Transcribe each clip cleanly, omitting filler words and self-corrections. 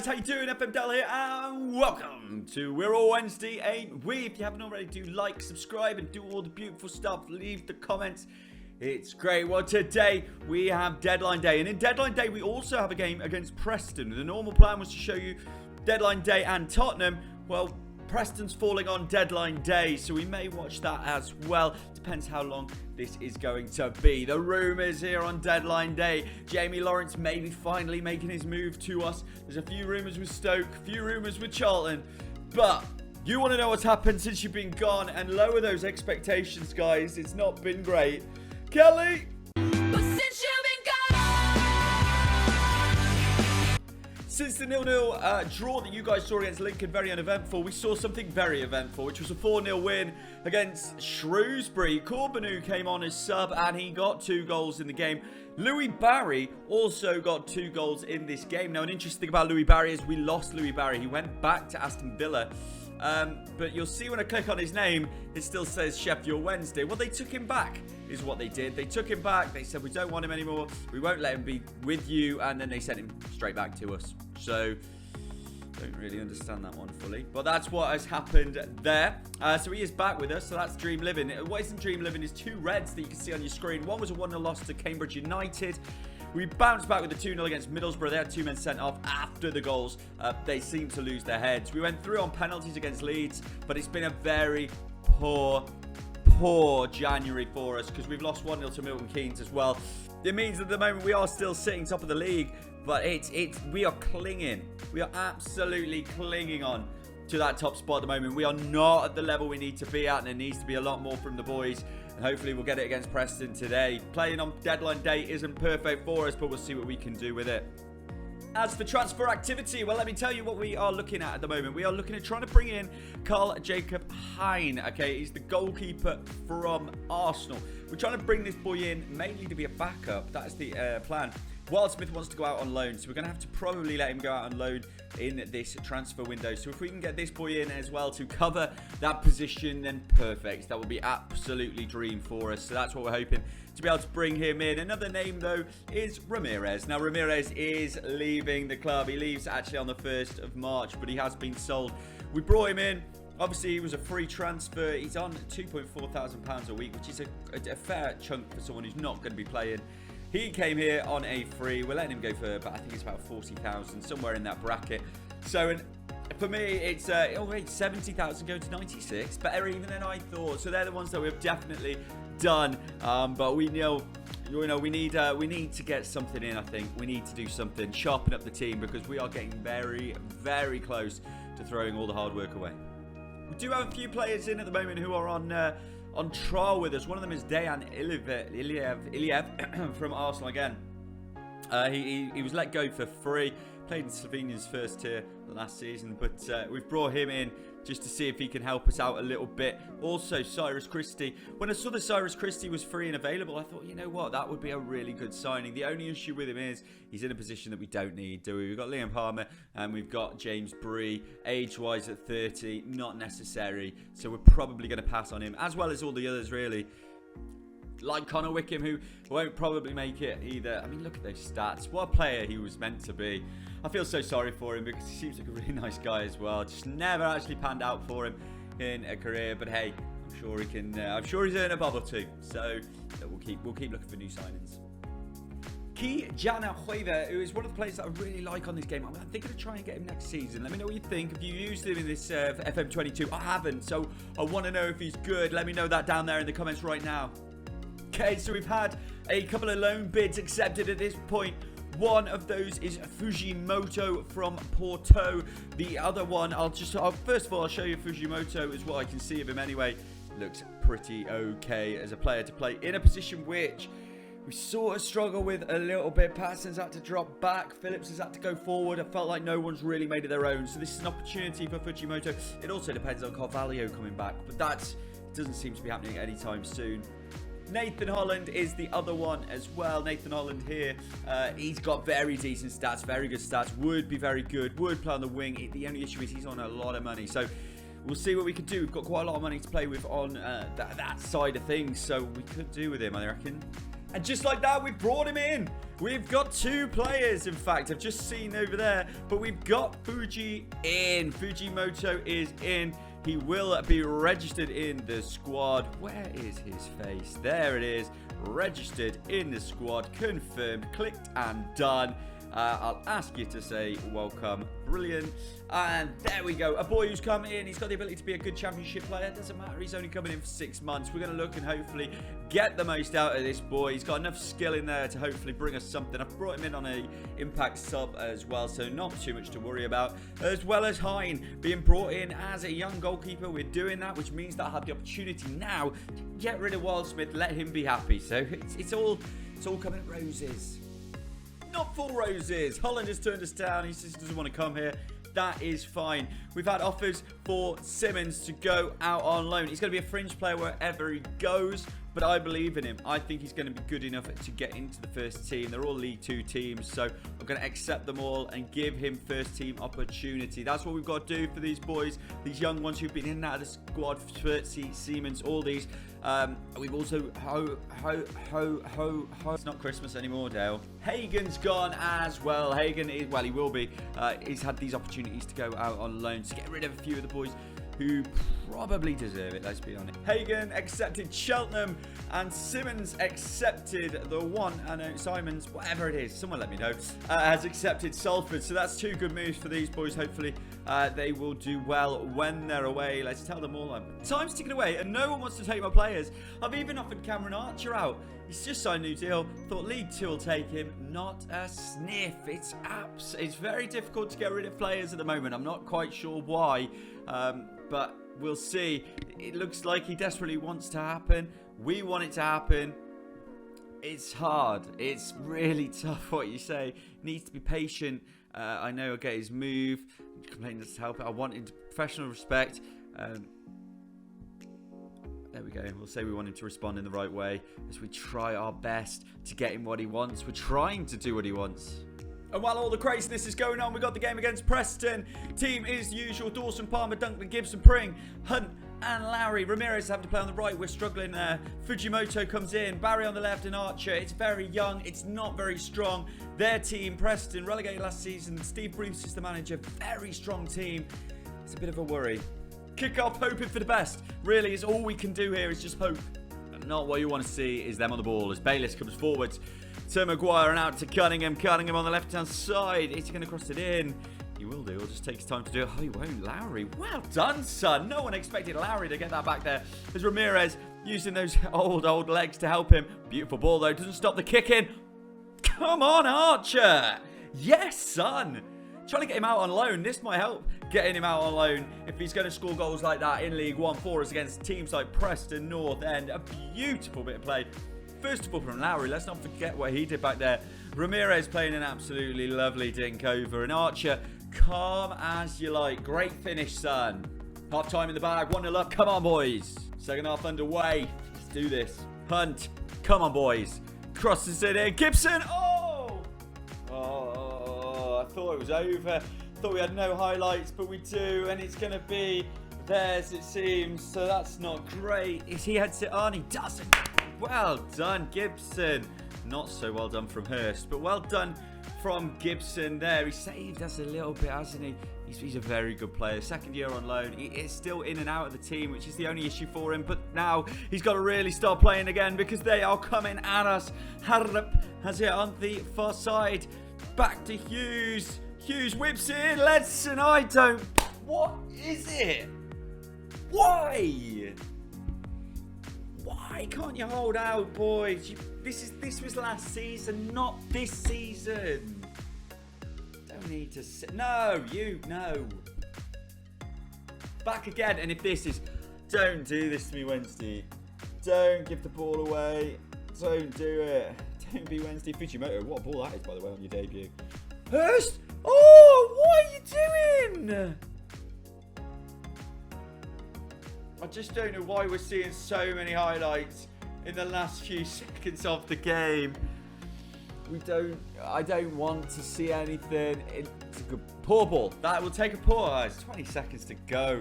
how you doing? FM Dell here, and welcome to We're All Wednesday, ain't we? If you haven't already, do like, subscribe, and do all the beautiful stuff. Leave the comments. It's great. Well, today we have Deadline Day, and in Deadline Day we also have a game against Preston. The normal plan was to show you Deadline Day and Tottenham. Well, Preston's falling on Deadline Day, so we may watch that as well. Depends how long this is going to be. The rumours here on Deadline Day. Jamie Lawrence maybe finally making his move to us. There's a few rumours with Stoke, a few rumours with Charlton. But you want to know what's happened since you've been gone and lower those expectations, guys. It's not been great. Kelly! Since the 0-0 draw that you guys saw against Lincoln, very uneventful, we saw something very eventful, which was a 4-0 win against Shrewsbury. Corbanu came on as sub and he got 2 goals in the game. Louis Barry also got 2 goals in this game. Now, an interesting thing about Louis Barry is we lost Louis Barry. He went back to Aston Villa. But you'll see when I click on his name, it still says Sheffield Wednesday. Well, they took him back, is what they did. They took him back. They said, we don't want him anymore. We won't let him be with you. And then they sent him straight back to us. So, don't really understand that one fully. But that's what has happened there. So he is back with us. So that's Dream Living. What isn't Dream Living is 2 reds that you can see on your screen. One was a 1-0 loss to Cambridge United. We bounced back with a 2-0 against Middlesbrough. They had 2 men sent off after the goals. They seemed to lose their heads. We went through on penalties against Leeds, but it's been a very poor January for us because we've lost 1-0 to Milton Keynes as well. It means at the moment we are still sitting top of the league, but we are clinging. We are absolutely clinging on to that top spot at the moment. We are not at the level we need to be at, and there needs to be a lot more from the boys. And hopefully we'll get it against Preston today. Playing on Deadline Day isn't perfect for us, but we'll see what we can do with it. As for transfer activity, well, let me tell you what we are looking at the moment. We are looking at trying to bring in Carl Jacob Hein. Okay, he's the goalkeeper from Arsenal. We're trying to bring this boy in mainly to be a backup. That is the plan. Wildsmith wants to go out on loan, so we're going to have to probably let him go out on loan in this transfer window. So if we can get this boy in as well to cover that position, then perfect. That will be absolutely dream for us. So that's what we're hoping to be able to bring him in. Another name, though, is Ramirez. Now, Ramirez is leaving the club. He leaves actually on the 1st of March, but he has been sold. We brought him in. Obviously, he was a free transfer. He's on £2,400 a week, which is a fair chunk for someone who's not going to be playing. He came here on a free. We're letting him go for, but I think it's about 40,000, somewhere in that bracket. So, for me, it's 70,000 going to 96, better even than I thought. So they're the ones that we've definitely done. But we know, we need to get something in. I think we need to do something, sharpen up the team because we are getting very, very close to throwing all the hard work away. We do have a few players in at the moment who are on trial with us. One of them is Dejan Iliev from Arsenal again. He was let go for free. Played in Slovenia's first tier last season, but we've brought him in just to see if he can help us out a little bit. Also, Cyrus Christie. When I saw that Cyrus Christie was free and available, I thought, you know what, that would be a really good signing. The only issue with him is he's in a position that we don't need, do we? We've got Liam Palmer and we've got James Bree. Age-wise at 30, not necessary. So we're probably going to pass on him, as well as all the others, really. Like Connor Wickham, who won't probably make it either. I mean, look at those stats. What a player he was meant to be. I feel so sorry for him because he seems like a really nice guy as well. Just never actually panned out for him in a career. But hey, I'm sure he can. I'm sure he's earned a bob or two. So we'll keep looking for new signings. Ki Jana Hueva, who is one of the players that I really like on this game. I'm thinking of trying to get him next season. Let me know what you think. Have you used him in this FM22? I haven't, so I want to know if he's good. Let me know that down there in the comments right now. Okay, so we've had a couple of loan bids accepted at this point. One of those is Fujimoto from Porto. The other one, first of all, I'll show you Fujimoto is what I can see of him anyway. Looks pretty okay as a player to play in a position which we sort of struggle with a little bit. Patterson's had to drop back. Phillips has had to go forward. I felt like no one's really made it their own. So this is an opportunity for Fujimoto. It also depends on Carvalho coming back, but that doesn't seem to be happening anytime soon. Nathan Holland is the other one as well. Nathan Holland here, he's got very decent stats, very good stats, would be very good, would play on the wing. The only issue is he's on a lot of money, so we'll see what we can do. We've got quite a lot of money to play with on that side of things, so we could do with him, I reckon. And just like that, we've brought him in. We've got 2 players, in fact. I've just seen over there. But we've got Fuji in. Fujimoto is in. He will be registered in the squad. Where is his face? There it is. Registered in the squad. Confirmed. Clicked and done. I'll ask you to say welcome. Brilliant. And there we go. A boy who's come in. He's got the ability to be a good championship player. Doesn't matter. He's only coming in for 6 months. We're going to look and hopefully get the most out of this boy. He's got enough skill in there to hopefully bring us something. I've brought him in on a impact sub as well, so not too much to worry about. As well as Hein being brought in as a young goalkeeper. We're doing that, which means that I have the opportunity now to get rid of Wildsmith. Let him be happy. So it's all coming at roses. Not full roses. Holland has turned us down. He just doesn't want to come here. That is fine. We've had offers for Simmons to go out on loan. He's going to be a fringe player wherever he goes, but I believe in him. I think he's going to be good enough to get into the first team. They're all League 2 teams, so I'm going to accept them all and give him first team opportunity. That's what we've got to do for these boys, these young ones who've been in and out of the squad, Furtzy, Siemens, all these. We've also it's not Christmas anymore, Dale. Hagen's gone as well. Hagen is, well, he will be. He's had these opportunities to go out on loan to get rid of a few of the boys who probably deserve it, let's be honest. Hagen accepted Cheltenham and Simmons accepted the one, I know, Simons, whatever it is, someone let me know, has accepted Salford. So that's 2 good moves for these boys. Hopefully they will do well when they're away. Let's tell them all. Time's ticking away and no one wants to take my players. I've even offered Cameron Archer out. He's just signed a new deal. Thought League 2 will take him. Not a sniff. It's very difficult to get rid of players at the moment. I'm not quite sure why. But we'll see. It looks like he desperately wants to happen. We want it to happen. It's hard. It's really tough what you say. Needs to be patient. I know I'll get his move. Complaining doesn't help it. I want it professional respect. There we go. We'll say we want him to respond in the right way as we try our best to get him what he wants. We're trying to do what he wants. And while all the craziness is going on, we got the game against Preston. Team is the usual. Dawson, Palmer, Duncan, Gibson, Pring, Hunt and Lowry. Ramirez having to play on the right. We're struggling there. Fujimoto comes in. Barry on the left and Archer. It's very young. It's not very strong. Their team, Preston, relegated last season. Steve Bruce is the manager. Very strong team. It's a bit of a worry. Kick off, hoping for the best. Really, is all we can do here is just hope. And not what you want to see is them on the ball as Bayliss comes forwards to Maguire and out to Cunningham. Cunningham on the left-hand side. Is he going to cross it in? He will do. It'll just take his time to do it. Oh, he won't. Lowry. Well done, son. No one expected Lowry to get that back there. There's Ramirez using those old legs to help him. Beautiful ball, though. Doesn't stop the kicking. Come on, Archer. Yes, son. Trying to get him out on loan. This might help getting him out on loan if he's going to score goals like that in League 1 for us against teams like Preston, North End. A beautiful bit of play. First of all, from Lowry, let's not forget what he did back there. Ramirez playing an absolutely lovely dink over. And Archer, calm as you like. Great finish, son. Half time in the bag, 1-0 up. Come on, boys. Second half underway. Let's do this. Hunt, come on, boys. Crosses it in. Gibson, oh! Oh, I thought it was over. Thought we had no highlights, but we do. And it's going to be theirs, it seems. So that's not great. Is he heads it on? He doesn't. Well done, Gibson. Not so well done from Hurst, but well done from Gibson there. He saved us a little bit, hasn't he? He's a very good player. Second year on loan. He is still in and out of the team, which is the only issue for him. But now he's got to really start playing again because they are coming at us. Harrop has it on the far side. Back to Hughes. Hughes whips it in. Ledson, I don't... What is it? Why? Why can't you hold out, boys? This was last season, not this season. Don't need to sit. No. Back again. And if this is... Don't do this to me, Wednesday. Don't give the ball away. Don't do it. Don't be Wednesday. Fujimoto, what a ball that is, by the way, on your debut. Hurst! Oh, what are you doing? I just don't know why we're seeing so many highlights in the last few seconds of the game. I don't want to see anything. It's a good poor ball. That will take a poor. It's 20 seconds to go.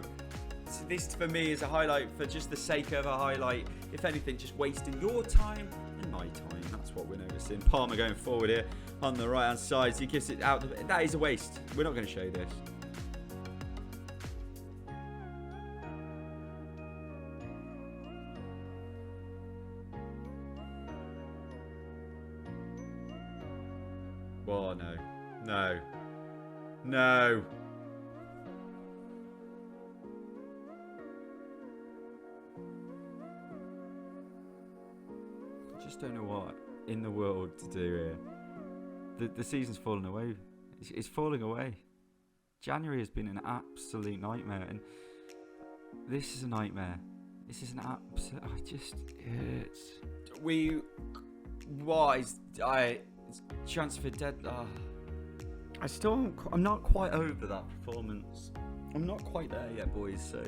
So this for me is a highlight for just the sake of a highlight. If anything, just wasting your time and high time. That's what we're noticing. Palmer going forward here on the right-hand side. So he gives it out. That is a waste. We're not going to show you this. Oh, no. No. No. I just don't know what in the world to do here. The season's fallen away. It's falling away. January has been an absolute nightmare, and this is a nightmare. This is an absolute... It just hurts. It's transfer dead... I'm not quite over that performance. I'm not quite there yet, boys, so...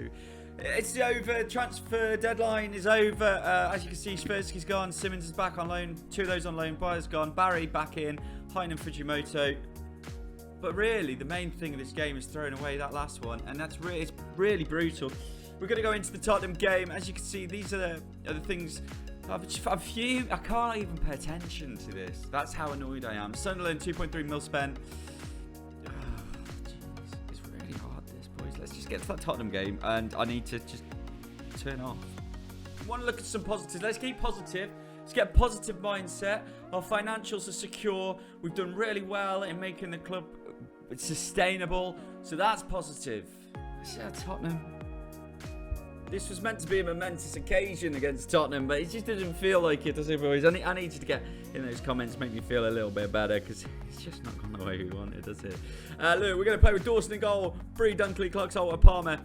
It's over. Transfer deadline is over. As you can see, Spersky's gone. Simmons is back on loan. 2 of those on loan. Byers gone. Barry back in. Heinen, Fujimoto. But really, the main thing of this game is throwing away that last one. And it's really brutal. We're going to go into the Tottenham game. As you can see, these are the things... I can't even pay attention to this. That's how annoyed I am. Sunderland, 2.3 mil spent. Let's just get to that Tottenham game, and I need to just turn off. I want to look at some positives. Let's keep positive. Let's get a positive mindset. Our financials are secure. We've done really well in making the club sustainable, so that's positive. Tottenham. This was meant to be a momentous occasion against Tottenham, but it just didn't feel like it, does it, boys? I need you to get in those comments, make me feel a little bit better, because it's just not gone the way we wanted, does it? Look, we're going to play with Dawson in goal, Bree, Dunkley, Clark, Salter, Palmer,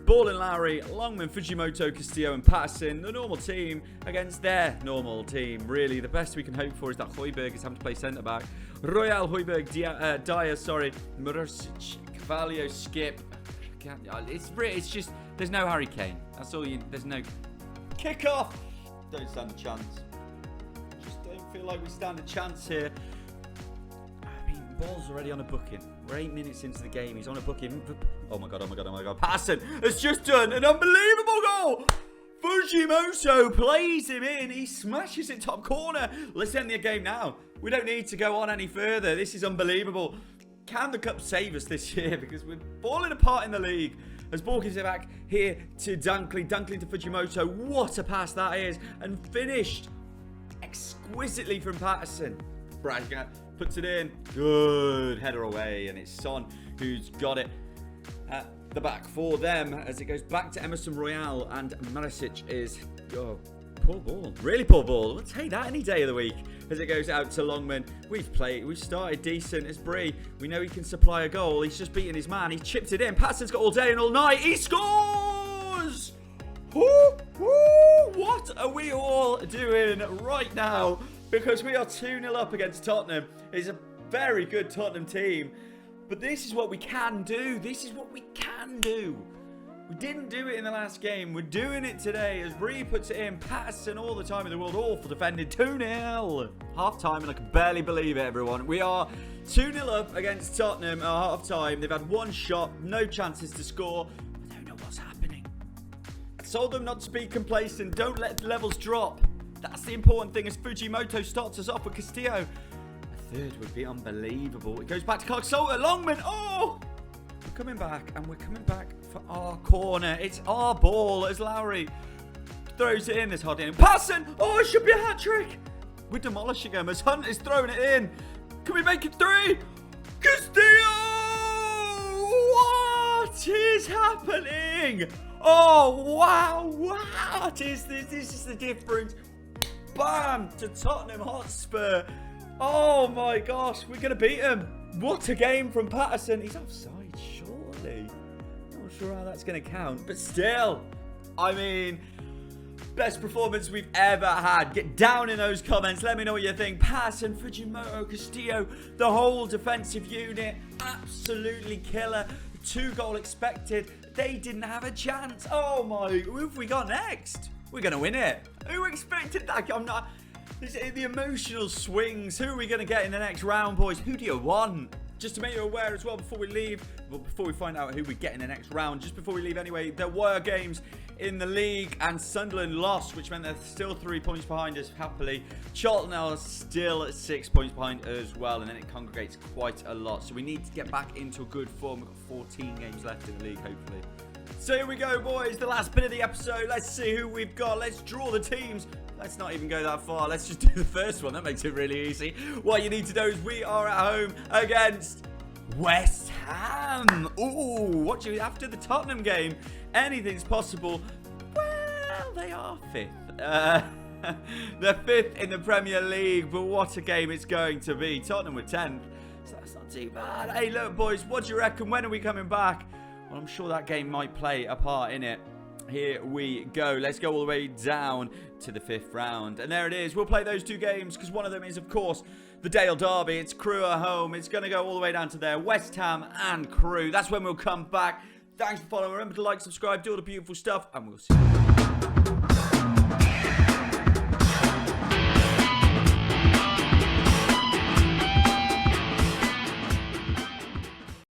Ball and Lowry, Longman, Fujimoto, Castillo and Patterson. The normal team against their normal team. Really, the best we can hope for is that Højbjerg is having to play centre-back. Royal, Højbjerg, Dyer, Mursic, Cavallo, Skip. It's just, there's no Harry Kane. That's all there's no kick off. Don't stand a chance. Just don't feel like we stand a chance here. I mean, Ball's already on a booking. We're 8 minutes into the game. He's on a booking. Oh my god. Patterson has just done an unbelievable goal. Fujimoto plays him in. He smashes it top corner. Let's end the game now. We don't need to go on any further. This is unbelievable. Can the cup save us this year? Because we're falling apart in the league. As ball gives it back here to Dunkley. Dunkley to Fujimoto. What a pass that is. And finished exquisitely from Patterson. Braga puts it in. Good header away. And it's Son who's got it at the back for them. As it goes back to Emerson Royale. And Mursic is... Oh, poor ball. Really poor ball. We'll take that any day of the week. As it goes out to Longman. We've started decent as Bree. We know he can supply a goal. He's just beaten his man. He's chipped it in. Patterson's got all day and all night. He scores! Woo, woo. What are we all doing right now? Because we are 2-0 up against Tottenham. It's a very good Tottenham team. But this is what we can do. This is what we can do. We didn't do it in the last game. We're doing it today as Bree puts it in. Patterson all the time in the world. Awful defended. 2-0. Half time, and I can barely believe it, everyone. We are 2-0 up against Tottenham at half time. They've had one shot, no chances to score. I don't know what's happening. I told them not to be complacent. Don't let the levels drop. That's the important thing as Fujimoto starts us off with Castillo. A third would be unbelievable. It goes back to Clark Salter. Longman. Oh! We're coming back, and we're coming back for our corner. It's our ball as Lowry throws it in. There's hardly any. Patterson! Oh, it should be a hat-trick. We're demolishing him as Hunt is throwing it in. Can we make it 3? Castillo! What is happening? Oh, wow. What is this? This is the difference. Bam! To Tottenham Hotspur. Oh, my gosh. We're going to beat him. What a game from Patterson. He's offside, surely. Not sure how that's going to count. But still, I mean, best performance we've ever had. Get down in those comments. Let me know what you think. Patterson, Fujimoto, Castillo, the whole defensive unit. Absolutely killer. 2-goal expected. They didn't have a chance. Oh, my. Who have we got next? We're going to win it. Who expected that? I'm not... The emotional swings. Who are we going to get in the next round, boys? Who do you want? just to make you aware as well before we leave, well, before we find out who we get in the next round, just before we leave anyway, there were games in the league and Sunderland lost, which meant they're still 3 points behind us, happily. Charlton are still 6 points behind as well, and then it congregates quite a lot. So we need to get back into a good form. We've got 14 games left in the league, hopefully. So here we go, boys. The last bit of the episode. Let's see who we've got. Let's draw the teams. Let's not even go that far. Let's just do the first one. That makes it really easy. What you need to know is we are at home against West Ham. Ooh, after the Tottenham game, anything's possible. Well, they are 5th. They're 5th in the Premier League, but what a game it's going to be. Tottenham were 10th, so that's not too bad. Hey, look, boys, what do you reckon? When are we coming back? Well, I'm sure that game might play a part in it. Here we go. Let's go all the way down to the 5th round. And there it is. We'll play those 2 games because one of them is, of course, the Dale Derby. It's Crewe at home. It's going to go all the way down to there. West Ham and Crewe. That's when we'll come back. Thanks for following. Remember to like, subscribe, do all the beautiful stuff, and we'll see you.